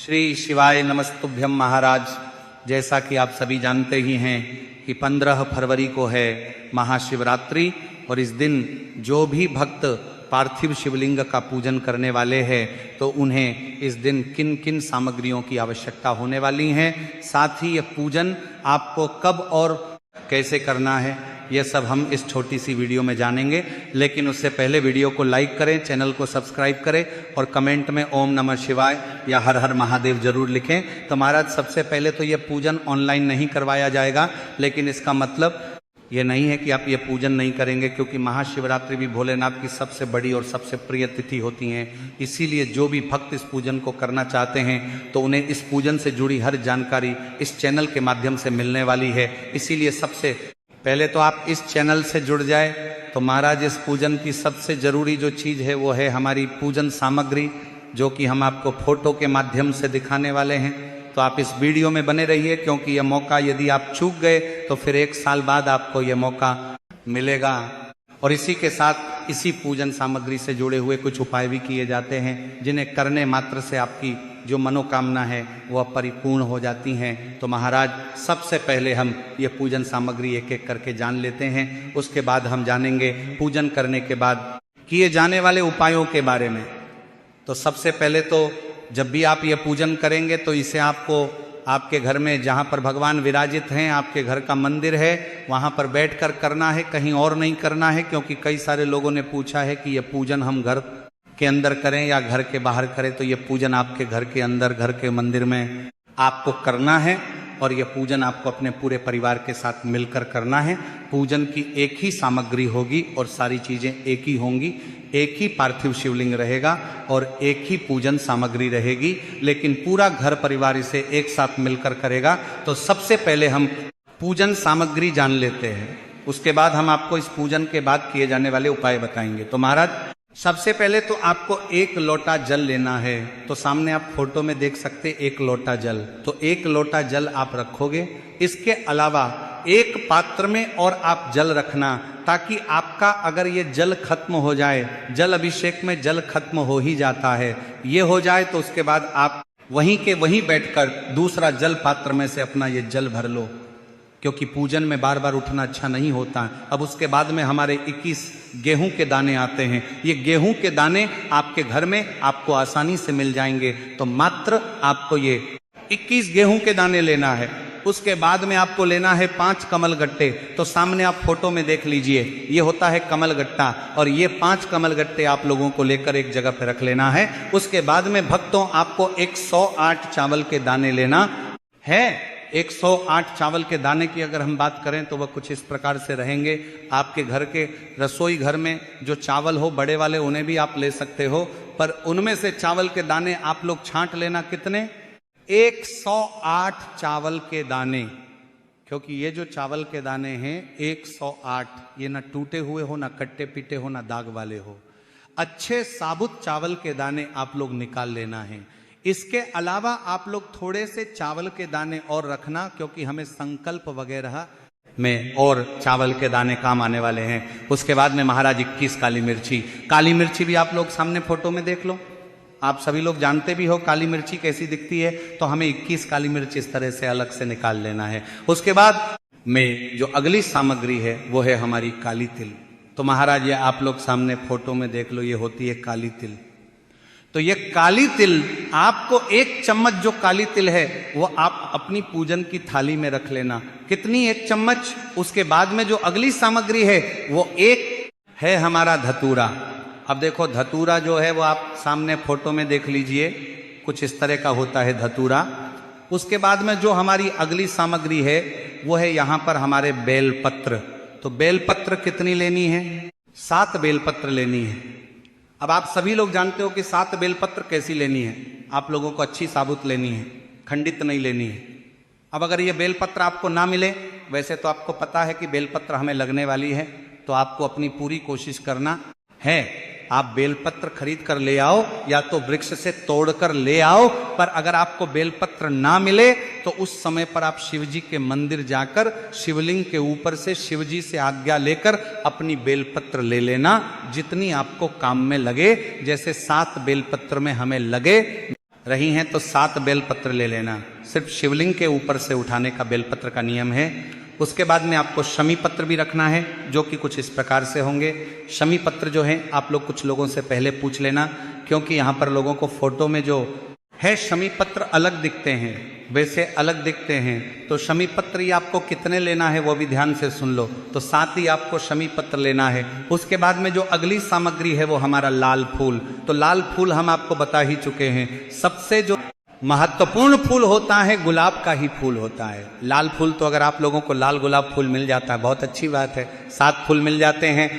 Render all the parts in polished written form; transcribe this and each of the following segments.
श्री शिवाय नमस्तुभ्यम महाराज। जैसा कि आप सभी जानते ही हैं कि 15 फरवरी को है महाशिवरात्रि और इस दिन जो भी भक्त पार्थिव शिवलिंग का पूजन करने वाले हैं तो उन्हें इस दिन किन किन सामग्रियों की आवश्यकता होने वाली है, साथ ही यह पूजन आपको कब और कैसे करना है, यह सब हम इस छोटी सी वीडियो में जानेंगे। लेकिन उससे पहले वीडियो को लाइक करें, चैनल को सब्सक्राइब करें और कमेंट में ओम नमः शिवाय या हर हर महादेव जरूर लिखें। तो महाराज सबसे पहले तो यह पूजन ऑनलाइन नहीं करवाया जाएगा, लेकिन इसका मतलब ये नहीं है कि आप ये पूजन नहीं करेंगे, क्योंकि महाशिवरात्रि भी भोलेनाथ की सबसे बड़ी और सबसे प्रिय तिथि होती है। इसीलिए जो भी भक्त इस पूजन को करना चाहते हैं तो उन्हें इस पूजन से जुड़ी हर जानकारी इस चैनल के माध्यम से मिलने वाली है। इसीलिए सबसे पहले तो आप इस चैनल से जुड़ जाए। तो महाराज इस पूजन की सबसे जरूरी जो चीज़ है वो है हमारी पूजन सामग्री, जो कि हम आपको फोटो के माध्यम से दिखाने वाले हैं। तो आप इस वीडियो में बने रहिए, क्योंकि यह मौका यदि आप चूक गए तो फिर 1 साल बाद आपको यह मौका मिलेगा। और इसी के साथ इसी पूजन सामग्री से जुड़े हुए कुछ उपाय भी किए जाते हैं, जिन्हें करने मात्र से आपकी जो मनोकामना है वह परिपूर्ण हो जाती हैं। तो महाराज सबसे पहले हम ये पूजन सामग्री एक एक करके जान लेते हैं, उसके बाद हम जानेंगे पूजन करने के बाद किए जाने वाले उपायों के बारे में। तो सबसे पहले तो जब भी आप ये पूजन करेंगे तो इसे आपको आपके घर में जहाँ पर भगवान विराजित हैं, आपके घर का मंदिर है, वहाँ पर बैठकर करना है, कहीं और नहीं करना है। क्योंकि कई सारे लोगों ने पूछा है कि ये पूजन हम घर के अंदर करें या घर के बाहर करें। तो ये पूजन आपके घर के अंदर, घर के मंदिर में आपको करना है और यह पूजन आपको अपने पूरे परिवार के साथ मिलकर करना है। पूजन की एक ही सामग्री होगी और सारी चीज़ें एक ही होंगी, एक ही पार्थिव शिवलिंग रहेगा और एक ही पूजन सामग्री रहेगी, लेकिन पूरा घर परिवार इसे एक साथ मिलकर करेगा। तो सबसे पहले हम पूजन सामग्री जान लेते हैं, उसके बाद हम आपको इस पूजन के बाद किए जाने वाले उपाय बताएंगे। तो महाराज सबसे पहले तो आपको 1 लोटा जल लेना है। तो सामने आप फोटो में देख सकते 1 लोटा जल। तो 1 लोटा जल आप रखोगे। इसके अलावा एक पात्र में और आप जल रखना, ताकि आपका अगर ये जल खत्म हो जाए, जल अभिषेक में जल खत्म हो ही जाता है, ये हो जाए तो उसके बाद आप वहीं के वहीं बैठकर दूसरा जल पात्र में से अपना ये जल भर लो, क्योंकि पूजन में बार बार उठना अच्छा नहीं होता। अब उसके बाद में हमारे 21 गेहूं के दाने आते हैं। ये गेहूं के दाने आपके घर में आपको आसानी से मिल जाएंगे। तो मात्र आपको ये 21 गेहूं के दाने लेना है। उसके बाद में आपको लेना है 5 कमल गट्टे। तो सामने आप फोटो में देख लीजिए, ये होता है कमल गट्टा, और ये 5 कमल गट्टे आप लोगों को लेकर एक जगह पर रख लेना है। उसके बाद में भक्तों आपको 108 चावल के दाने लेना है। 108 चावल के दाने की अगर हम बात करें तो वह कुछ इस प्रकार से रहेंगे। आपके घर के रसोई घर में जो चावल हो बड़े वाले, उन्हें भी आप ले सकते हो, पर उनमें से चावल के दाने आप लोग छांट लेना। कितने? 108 चावल के दाने। क्योंकि ये जो चावल के दाने हैं 108, ये ना टूटे हुए हो, ना कट्टे पीटे हो, ना दाग वाले हो। अच्छे साबुत चावल के दाने आप लोग निकाल लेना है। इसके अलावा आप लोग थोड़े से चावल के दाने और रखना, क्योंकि हमें संकल्प वगैरह में और चावल के दाने काम आने वाले हैं। उसके बाद में महाराज 21 काली मिर्ची। काली मिर्ची भी आप लोग सामने फोटो में देख लो। आप सभी लोग जानते भी हो काली मिर्ची कैसी दिखती है। तो हमें 21 काली मिर्च इस तरह से अलग से निकाल लेना है। उसके बाद में जो अगली सामग्री है वो है हमारी काली तिल। तो महाराज ये आप लोग सामने फोटो में देख लो, ये होती है काली तिल। तो ये काली तिल आपको 1 चम्मच जो काली तिल है वो आप अपनी पूजन की थाली में रख लेना। कितनी? 1 चम्मच। उसके बाद में जो अगली सामग्री है वो एक है हमारा धतूरा। अब देखो धतूरा जो है वो आप सामने फोटो में देख लीजिए, कुछ इस तरह का होता है धतूरा। उसके बाद में जो हमारी अगली सामग्री है वो है यहाँ पर हमारे बेलपत्र। तो बेलपत्र कितनी लेनी है? 7 बेलपत्र लेनी है। अब आप सभी लोग जानते हो कि 7 बेलपत्र कैसी लेनी है। आप लोगों को अच्छी साबुत लेनी है, खंडित नहीं लेनी है। अब अगर ये बेलपत्र आपको ना मिले, वैसे तो आपको पता है कि बेलपत्र हमें लगने वाली है, तो आपको अपनी पूरी कोशिश करना है। आप बेलपत्र खरीद कर ले आओ या तो वृक्ष से तोड़कर ले आओ। पर अगर आपको बेलपत्र ना मिले तो उस समय पर आप शिवजी के मंदिर जाकर शिवलिंग के ऊपर से शिवजी से आज्ञा लेकर अपनी बेलपत्र ले लेना, जितनी आपको काम में लगे। जैसे 7 बेलपत्र में हमें लगे रही हैं तो 7 बेलपत्र ले लेना। सिर्फ शिवलिंग के ऊपर से उठाने का बेलपत्र का नियम है। उसके बाद में आपको शमी पत्र भी रखना है, जो कि कुछ इस प्रकार से होंगे। शमी पत्र जो है आप लोग कुछ लोगों से पहले पूछ लेना, क्योंकि यहाँ पर लोगों को फोटो में जो है शमी पत्र अलग दिखते हैं, वैसे अलग दिखते हैं। तो शमी पत्र ये आपको कितने लेना है वो भी ध्यान से सुन लो। तो 7 ही आपको शमी पत्र लेना है। उसके बाद में जो अगली सामग्री है वो हमारा लाल फूल। तो लाल फूल हम आपको बता ही चुके हैं। सबसे जो महत्वपूर्ण फूल होता है गुलाब का ही फूल होता है। लाल फूल तो अगर आप लोगों को लाल गुलाब फूल मिल जाता है बहुत अच्छी बात है। 7 फूल मिल जाते हैं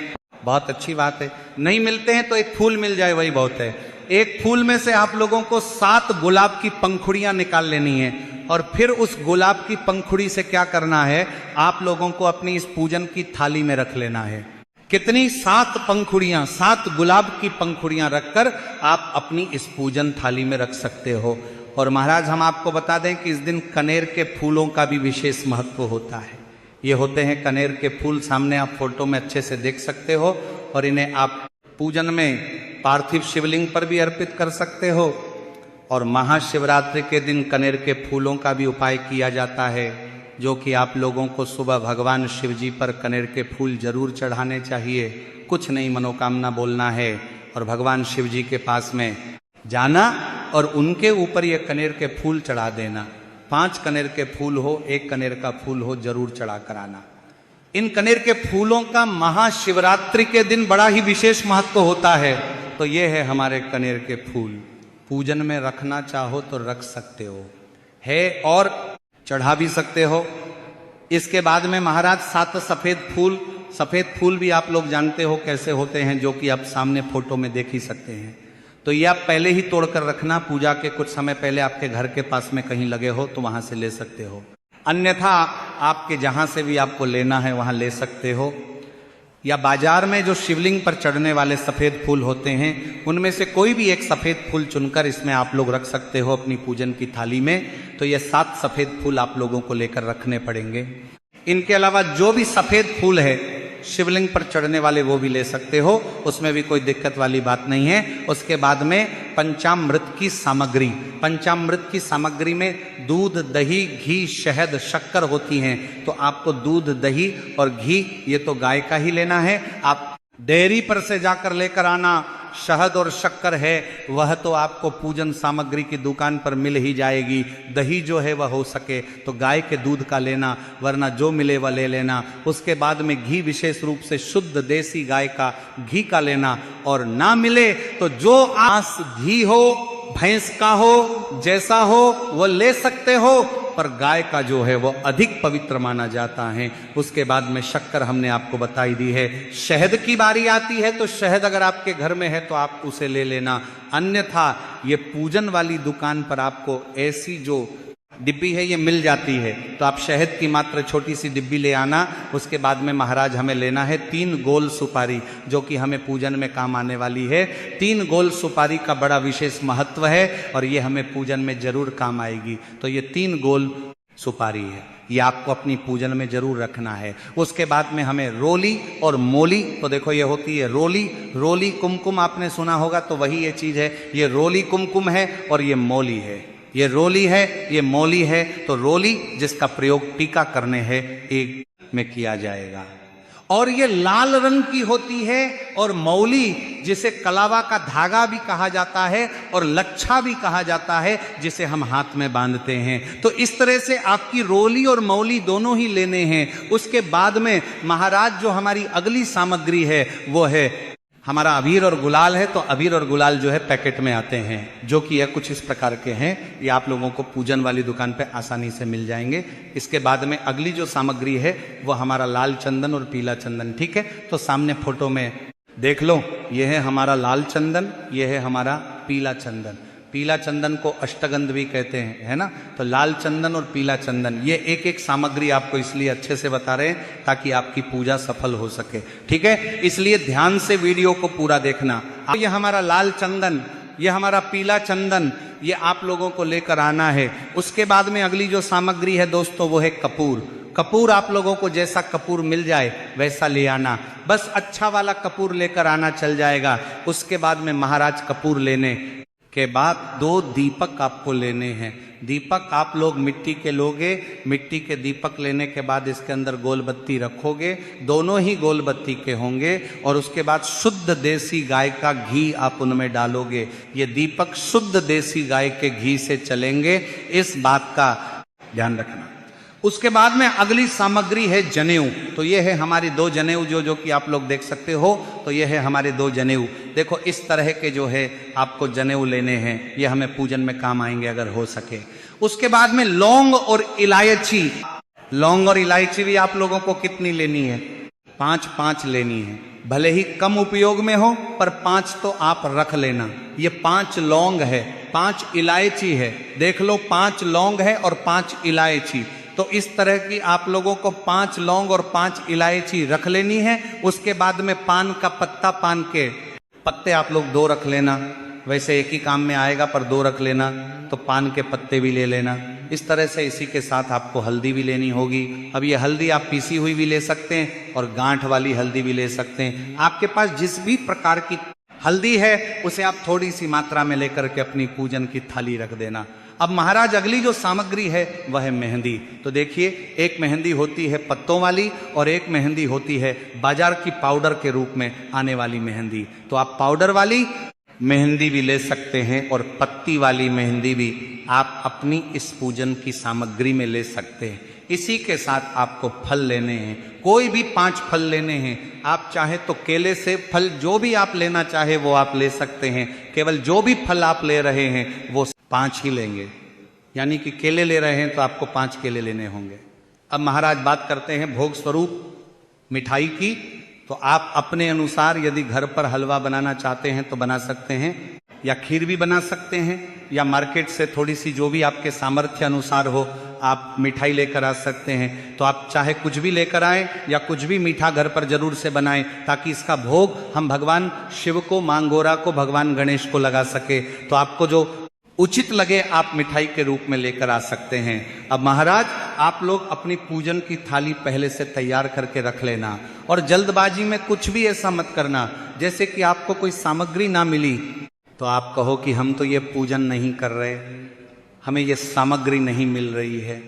बहुत अच्छी बात है। नहीं मिलते हैं तो एक फूल मिल जाए वही बहुत है। एक फूल में से आप लोगों को 7 गुलाब की पंखुड़ियां निकाल लेनी है, और फिर उस गुलाब की पंखुड़ी से क्या करना है, आप लोगों को अपनी इस पूजन की थाली में रख लेना है। कितनी? 7 पंखुड़ियां, 7 गुलाब की पंखुड़ियां रखकर आप अपनी इस पूजन थाली में रख सकते हो। और महाराज हम आपको बता दें कि इस दिन कनेर के फूलों का भी विशेष महत्व होता है। ये होते हैं कनेर के फूल, सामने आप फोटो में अच्छे से देख सकते हो, और इन्हें आप पूजन में पार्थिव शिवलिंग पर भी अर्पित कर सकते हो। और महाशिवरात्रि के दिन कनेर के फूलों का भी उपाय किया जाता है, जो कि आप लोगों को सुबह भगवान शिव जी पर कनेर के फूल जरूर चढ़ाने चाहिए। कुछ नहीं, मनोकामना बोलना है और भगवान शिव जी के पास में जाना और उनके ऊपर ये कनेर के फूल चढ़ा देना। 5 कनेर के फूल हो, 1 कनेर का फूल हो, जरूर चढ़ा कर आना। इन कनेर के फूलों का महाशिवरात्रि के दिन बड़ा ही विशेष महत्व होता है। तो ये है हमारे कनेर के फूल। पूजन में रखना चाहो तो रख सकते हो है, और चढ़ा भी सकते हो। इसके बाद में महाराज 7 सफेद फूल भी आप लोग जानते हो कैसे होते हैं, जो कि आप सामने फोटो में देख ही सकते हैं। तो ये आप पहले ही तोड़कर रखना, पूजा के कुछ समय पहले आपके घर के पास में कहीं लगे हो तो वहां से ले सकते हो, अन्यथा आपके जहां से भी आपको लेना है वहां ले सकते हो। या बाजार में जो शिवलिंग पर चढ़ने वाले सफ़ेद फूल होते हैं उनमें से कोई भी एक सफ़ेद फूल चुनकर इसमें आप लोग रख सकते हो अपनी पूजन की थाली में। तो ये 7 सफ़ेद फूल आप लोगों को लेकर रखने पड़ेंगे। इनके अलावा जो भी सफ़ेद फूल है शिवलिंग पर चढ़ने वाले वो भी ले सकते हो, उसमें भी कोई दिक्कत वाली बात नहीं है। उसके बाद में पंचामृत की सामग्री में दूध, दही, घी, शहद, शक्कर होती हैं। तो आपको दूध, दही और घी ये तो गाय का ही लेना है। आप डेयरी पर से जाकर लेकर आना। शहद और शक्कर है वह तो आपको पूजन सामग्री की दुकान पर मिल ही जाएगी। दही जो है वह हो सके तो गाय के दूध का लेना, वरना जो मिले वह ले लेना। उसके बाद में घी विशेष रूप से शुद्ध देसी गाय का घी का लेना, और ना मिले तो जो आस घी हो, भैंस का हो, जैसा हो वो ले सकते हो, पर गाय का जो है वो अधिक पवित्र माना जाता है। उसके बाद में शक्कर हमने आपको बताई दी है। शहद की बारी आती है तो शहद अगर आपके घर में है तो आप उसे ले लेना, अन्यथा ये पूजन वाली दुकान पर आपको ऐसी जो डिब्बी है ये मिल जाती है, तो आप शहद की मात्र छोटी सी डिब्बी ले आना। उसके बाद में महाराज हमें लेना है 3 गोल सुपारी, जो कि हमें पूजन में काम आने वाली है। 3 गोल सुपारी का बड़ा विशेष महत्व है और ये हमें पूजन में जरूर काम आएगी। तो ये 3 गोल सुपारी है, ये आपको अपनी पूजन में जरूर रखना है। उसके बाद में हमें रोली और मोली, तो देखो ये होती है रोली कुमकुम, आपने सुना होगा, तो वही ये चीज़ है। ये रोली कुमकुम है और ये मोली है। ये रोली है, ये मोली है। तो रोली जिसका प्रयोग टीका करने है एक में किया जाएगा, और ये लाल रंग की होती है। और मौली जिसे कलावा का धागा भी कहा जाता है और लच्छा भी कहा जाता है, जिसे हम हाथ में बांधते हैं। तो इस तरह से आपकी रोली और मौली दोनों ही लेने हैं। उसके बाद में महाराज जो हमारी अगली सामग्री है वो है हमारा अबीर और गुलाल है। तो अबीर और गुलाल जो है पैकेट में आते हैं, जो कि यह कुछ इस प्रकार के हैं। ये आप लोगों को पूजन वाली दुकान पे आसानी से मिल जाएंगे। इसके बाद में अगली जो सामग्री है वो हमारा लाल चंदन और पीला चंदन, ठीक है। तो सामने फोटो में देख लो, ये है हमारा लाल चंदन, ये है हमारा पीला चंदन। पीला चंदन को अष्टगंध भी कहते हैं, है ना। तो लाल चंदन और पीला चंदन, ये एक एक सामग्री आपको इसलिए अच्छे से बता रहे हैं ताकि आपकी पूजा सफल हो सके, ठीक है। इसलिए ध्यान से वीडियो को पूरा देखना। ये हमारा लाल चंदन, ये हमारा पीला चंदन, ये आप लोगों को लेकर आना है। उसके बाद में अगली जो सामग्री है दोस्तों वो है कपूर। आप लोगों को जैसा कपूर मिल जाए वैसा ले आना, बस अच्छा वाला कपूर लेकर आना चल जाएगा। उसके बाद में महाराज कपूर लेने के बाद 2 दीपक आपको लेने हैं। दीपक आप लोग मिट्टी के लोगे, मिट्टी के दीपक लेने के बाद इसके अंदर गोल बत्ती रखोगे, दोनों ही गोल बत्ती के होंगे, और उसके बाद शुद्ध देसी गाय का घी आप उनमें डालोगे। ये दीपक शुद्ध देसी गाय के घी से चलेंगे, इस बात का ध्यान रखना। उसके बाद में अगली सामग्री है जनेऊ। तो ये है हमारी 2 जनेऊ जो कि आप लोग देख सकते हो। तो ये है हमारे 2 जनेऊ। देखो इस तरह के जो है आपको जनेऊ लेने हैं, ये हमें पूजन में काम आएंगे अगर हो सके। उसके बाद में लौंग और इलायची। लौंग और इलायची भी आप लोगों को कितनी लेनी है? 5-5 लेनी है। भले ही कम उपयोग में हो पर 5 तो आप रख लेना। ये 5 लौंग है, 5 इलायची है। देख लो 5 लौंग है और 5 इलायची। तो इस तरह की आप लोगों को 5 लौंग और 5 इलायची रख लेनी है। उसके बाद में पान का पत्ता, पान के पत्ते आप लोग 2 रख लेना। वैसे एक ही काम में आएगा पर 2 रख लेना। तो पान के पत्ते भी ले लेना। इस तरह से इसी के साथ आपको हल्दी भी लेनी होगी। अब ये हल्दी आप पीसी हुई भी ले सकते हैं और गांठ वाली हल्दी भी ले सकते हैं। आपके पास जिस भी प्रकार की हल्दी है उसे आप थोड़ी सी मात्रा में लेकर के अपनी पूजन की थाली रख देना। अब महाराज अगली जो सामग्री है वह है मेहंदी। तो देखिए, एक मेहंदी होती है पत्तों वाली और एक मेहंदी होती है बाजार की पाउडर के रूप में आने वाली मेहंदी। तो आप पाउडर वाली मेहंदी भी ले सकते हैं और पत्ती वाली मेहंदी भी आप अपनी इस पूजन की सामग्री में ले सकते हैं। इसी के साथ आपको फल लेने हैं, कोई भी 5 फल लेने हैं। आप चाहे तो केले से फल जो भी आप लेना चाहे वो आप ले सकते हैं। केवल जो भी फल आप ले रहे हैं वो 5 ही लेंगे। यानी कि केले ले रहे हैं तो आपको 5 केले लेने होंगे। अब महाराज बात करते हैं भोग स्वरूप मिठाई की। तो आप अपने अनुसार यदि घर पर हलवा बनाना चाहते हैं तो बना सकते हैं, या खीर भी बना सकते हैं, या मार्केट से थोड़ी सी जो भी आपके सामर्थ्य अनुसार हो आप मिठाई लेकर आ सकते हैं। तो आप चाहे कुछ भी लेकर आएं या कुछ भी मीठा घर पर जरूर से बनाएं, ताकि इसका भोग हम भगवान शिव को, मांगोरा को, भगवान गणेश को लगा सके। तो आपको जो उचित लगे आप मिठाई के रूप में लेकर आ सकते हैं। अब महाराज आप लोग अपनी पूजन की थाली पहले से तैयार करके रख लेना, और जल्दबाजी में कुछ भी ऐसा मत करना जैसे कि आपको कोई सामग्री ना मिली तो आप कहो कि हम तो ये पूजन नहीं कर रहे, हमें ये सामग्री नहीं मिल रही है।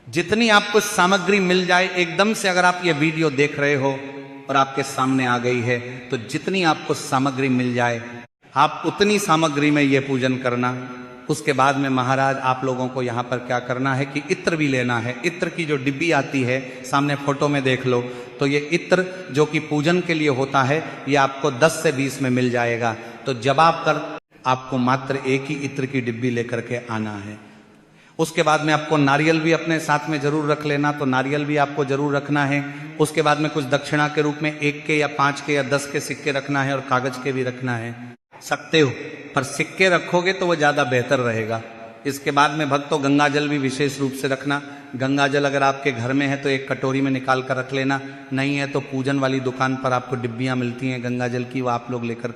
जितनी आपको सामग्री मिल जाए, एकदम से अगर आप ये वीडियो देख रहे हो और आपके सामने आ गई है, तो जितनी आपको सामग्री मिल जाए आप उतनी सामग्री में ये पूजन करना। उसके बाद में महाराज आप लोगों को यहाँ पर क्या करना है कि इत्र भी लेना है। इत्र की जो डिब्बी आती है, सामने फोटो में देख लो, तो ये इत्र जो कि पूजन के लिए होता है, ये आपको 10 से 20 में मिल जाएगा। तो जब आपको मात्र एक ही इत्र की डिब्बी लेकर के आना है। उसके बाद में आपको नारियल भी अपने साथ में जरूर रख लेना। तो नारियल भी आपको जरूर रखना है। उसके बाद में कुछ दक्षिणा के रूप में 1 के या 5 के या 10 के सिक्के रखना है, और कागज के भी रखना है। सकते हो पर सिक्के रखोगे तो वो ज्यादा बेहतर रहेगा। इसके बाद में भक्तों गंगा जल भी विशेष रूप से रखना। गंगा जल अगर आपके घर में है तो एक कटोरी में निकाल कर रख लेना, नहीं है तो पूजन वाली दुकान पर आपको डिब्बियां मिलती हैं गंगा जल की, वो आप लोग लेकर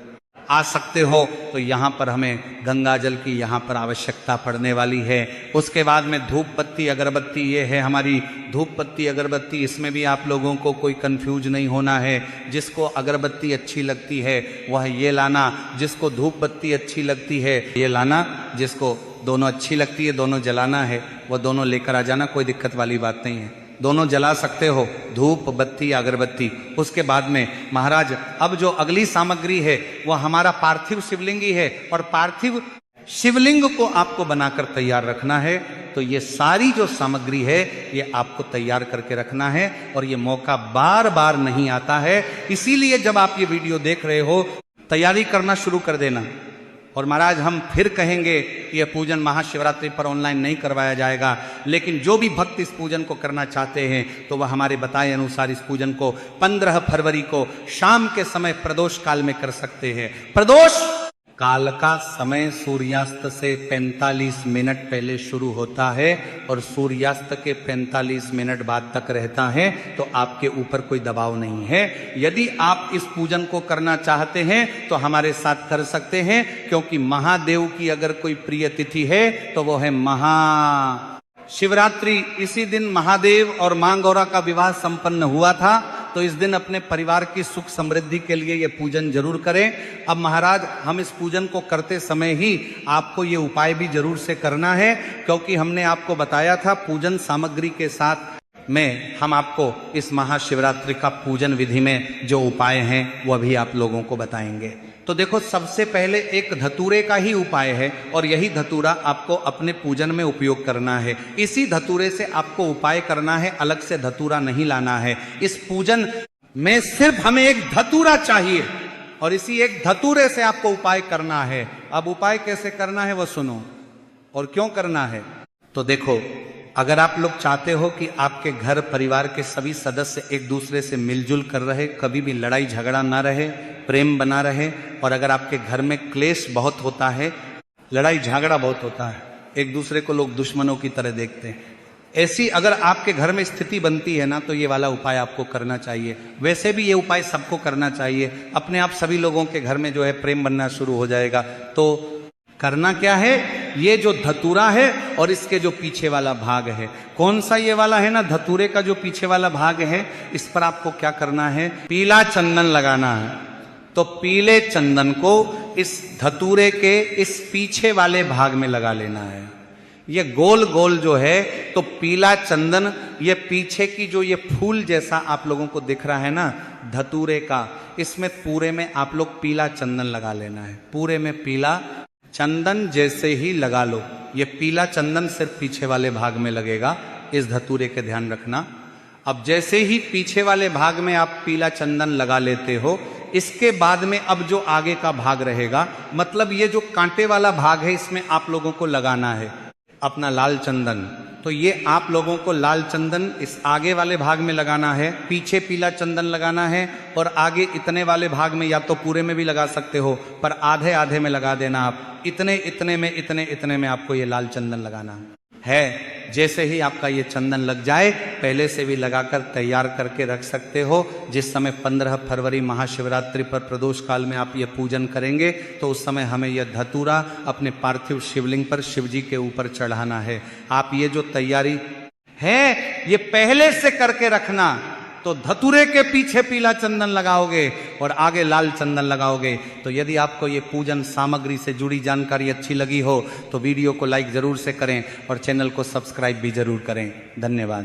आ सकते हो। तो यहाँ पर हमें गंगा जल की यहाँ पर आवश्यकता पड़ने वाली है। उसके बाद में धूप बत्ती अगरबत्ती, ये है हमारी धूप बत्ती अगरबत्ती। इसमें भी आप लोगों को कोई कंफ्यूज नहीं होना है। जिसको अगरबत्ती अच्छी लगती है वह ये लाना, जिसको धूप बत्ती अच्छी लगती है ये लाना, जिसको दोनों अच्छी लगती है, दोनों जलाना है, वह दोनों लेकर आ जाना। कोई दिक्कत वाली बात नहीं है, दोनों जला सकते हो, धूप बत्ती अगरबत्ती। उसके बाद में महाराज अब जो अगली सामग्री है वह हमारा पार्थिव शिवलिंग ही है, और पार्थिव शिवलिंग को आपको बनाकर तैयार रखना है। तो ये सारी जो सामग्री है ये आपको तैयार करके रखना है, और ये मौका बार बार नहीं आता है। इसीलिए जब आप ये वीडियो देख रहे हो तैयारी करना शुरू कर देना। और महाराज हम फिर कहेंगे कि यह पूजन महाशिवरात्रि पर ऑनलाइन नहीं करवाया जाएगा, लेकिन जो भी भक्त इस पूजन को करना चाहते हैं तो वह हमारे बताए अनुसार इस पूजन को 15 फरवरी को शाम के समय प्रदोष काल में कर सकते हैं। प्रदोष काल का समय सूर्यास्त से 45 मिनट पहले शुरू होता है और सूर्यास्त के 45 मिनट बाद तक रहता है। तो आपके ऊपर कोई दबाव नहीं है। यदि आप इस पूजन को करना चाहते हैं तो हमारे साथ कर सकते हैं, क्योंकि महादेव की अगर कोई प्रिय तिथि है तो वो है महाशिवरात्रि। इसी दिन महादेव और मां गौरा का विवाह संपन्न हुआ था। तो तो इस दिन अपने परिवार की सुख समृद्धि के लिए ये पूजन जरूर करें। अब महाराज, हम इस पूजन को करते समय ही आपको ये उपाय भी जरूर से करना है, क्योंकि हमने आपको बताया था पूजन सामग्री के साथ में हम आपको इस महाशिवरात्रि का पूजन विधि में जो उपाय हैं वह भी आप लोगों को बताएंगे। तो देखो, सबसे पहले एक धतूरे का ही उपाय है और यही धतूरा आपको अपने पूजन में उपयोग करना है। इसी धतूरे से आपको उपाय करना है, अलग से धतूरा नहीं लाना है। इस पूजन में सिर्फ हमें एक धतूरा चाहिए और इसी एक धतूरे से आपको उपाय करना है। अब उपाय कैसे करना है वो सुनो, और क्यों करना है तो देखो। अगर आप लोग चाहते हो कि आपके घर परिवार के सभी सदस्य एक दूसरे से मिलजुल कर रहे, कभी भी लड़ाई झगड़ा ना रहे, प्रेम बना रहे, और अगर आपके घर में क्लेश बहुत होता है, लड़ाई झगड़ा बहुत होता है, एक दूसरे को लोग दुश्मनों की तरह देखते हैं, ऐसी अगर आपके घर में स्थिति बनती है ना, तो ये वाला उपाय आपको करना चाहिए। वैसे भी ये उपाय सबको करना चाहिए, अपने आप सभी लोगों के घर में जो है प्रेम बनना शुरू हो जाएगा। तो करना क्या है, ये जो धतूरा है और इसके जो पीछे वाला भाग है, कौन सा ये वाला है ना, धतूरे का जो पीछे वाला भाग है, इस पर आपको क्या करना है, पीला चंदन लगाना है। तो पीले चंदन को इस धतूरे के इस पीछे वाले भाग में लगा लेना है। ये गोल गोल जो है, तो पीला चंदन, ये पीछे की जो ये फूल जैसा आप लोगों को दिख रहा है ना धतूरे का, इसमें पूरे में आप लोग पीला चंदन लगा लेना है। पूरे में पीला चंदन जैसे ही लगा लो। ये पीला चंदन सिर्फ पीछे वाले भाग में लगेगा, इस धतूरे के ध्यान रखना। अब जैसे ही पीछे वाले भाग में आप पीला चंदन लगा लेते हो, इसके बाद में अब जो आगे का भाग रहेगा, मतलब ये जो कांटे वाला भाग है, इसमें आप लोगों को लगाना है अपना लाल चंदन। तो ये आप लोगों को लाल चंदन इस आगे वाले भाग में लगाना है, पीछे पीला चंदन लगाना है, और आगे इतने वाले भाग में या तो पूरे में भी लगा सकते हो, पर आधे आधे में लगा देना आप। इतने इतने में, इतने इतने में आपको ये लाल चंदन लगाना है। जैसे ही आपका ये चंदन लग जाए, पहले से भी लगाकर तैयार करके रख सकते हो। जिस समय 15 फरवरी महाशिवरात्रि पर प्रदोष काल में आप ये पूजन करेंगे, तो उस समय हमें यह धतूरा अपने पार्थिव शिवलिंग पर शिव जी के ऊपर चढ़ाना है। आप ये जो तैयारी है ये पहले से करके रखना। तो धतूरे के पीछे पीला चंदन लगाओगे और आगे लाल चंदन लगाओगे। तो यदि आपको ये पूजन सामग्री से जुड़ी जानकारी अच्छी लगी हो तो वीडियो को लाइक जरूर से करें और चैनल को सब्सक्राइब भी जरूर करें। धन्यवाद।